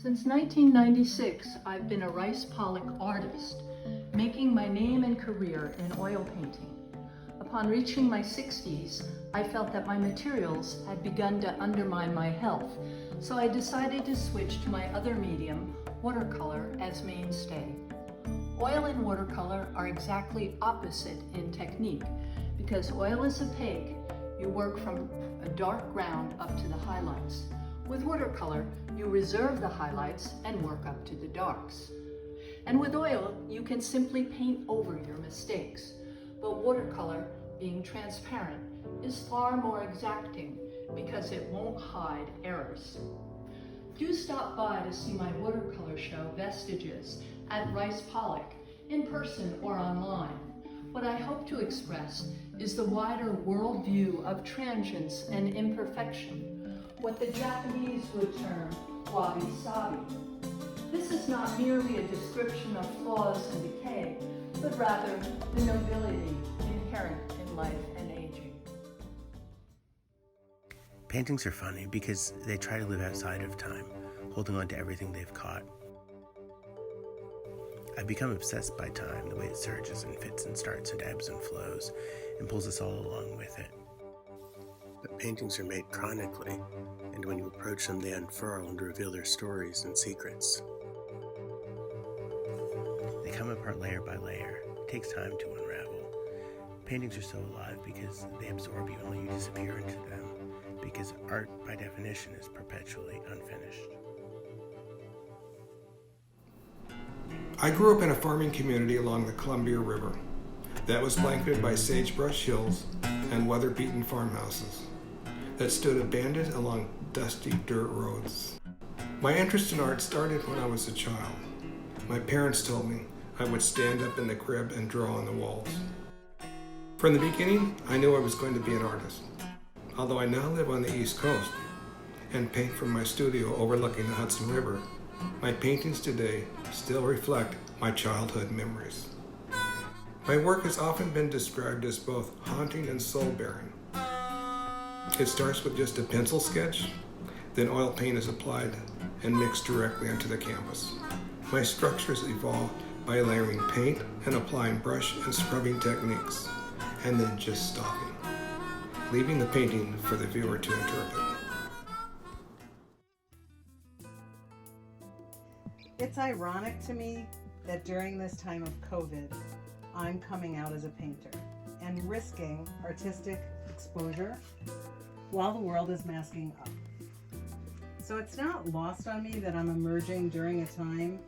Since 1996, I've been a rice pollock artist, making my name and career in oil painting. Upon reaching my 60s, I felt that my materials had begun to undermine my health, so I decided to switch to my other medium, watercolor, as mainstay. Oil and watercolor are exactly opposite in technique. Because oil is opaque, you work from a dark ground up to the highlights. With watercolor, you reserve the highlights and work up to the darks. And with oil, you can simply paint over your mistakes. But watercolor, being transparent, is far more exacting because it won't hide errors. Do stop by to see my watercolor show, Vestiges, at Rice Pollock, in person or online. What I hope to express is the wider worldview of transience and imperfection, what the Japanese would term wabi-sabi. This is not merely a description of flaws and decay, but rather the nobility inherent in life and aging. Paintings are funny because they try to live outside of time, holding on to everything they've caught. I've become obsessed by time, the way it surges and fits and starts and ebbs and flows, and pulls us all along with it. But paintings are made chronically, and when you approach them, they unfurl and reveal their stories and secrets. They come apart layer by layer. It takes time to unravel. Paintings are so alive because they absorb you and let you disappear into them, because art, by definition, is perpetually unfinished. I grew up in a farming community along the Columbia River that was blanketed by sagebrush hills and weather-beaten farmhouses that stood abandoned along dusty dirt roads. My interest in art started when I was a child. My parents told me I would stand up in the crib and draw on the walls. From the beginning, I knew I was going to be an artist. Although I now live on the East Coast and paint from my studio overlooking the Hudson River, my paintings today still reflect my childhood memories. My work has often been described as both haunting and soul-bearing. It starts with just a pencil sketch, then oil paint is applied and mixed directly onto the canvas. My structures evolve by layering paint and applying brush and scrubbing techniques, and then just stopping, leaving the painting for the viewer to interpret. It's ironic to me that during this time of COVID, I'm coming out as a painter and risking artistic exposure while the world is masking up. So it's not lost on me that I'm emerging during a time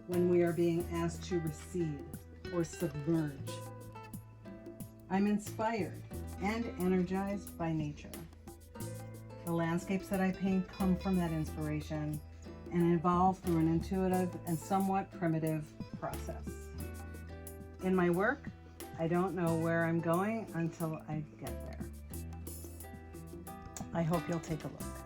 when we are being asked to recede or submerge. I'm inspired and energized by nature. The landscapes that I paint come from that inspiration and evolve through an intuitive and somewhat primitive process. In my work, I don't know where I'm going until I get there. I hope you'll take a look.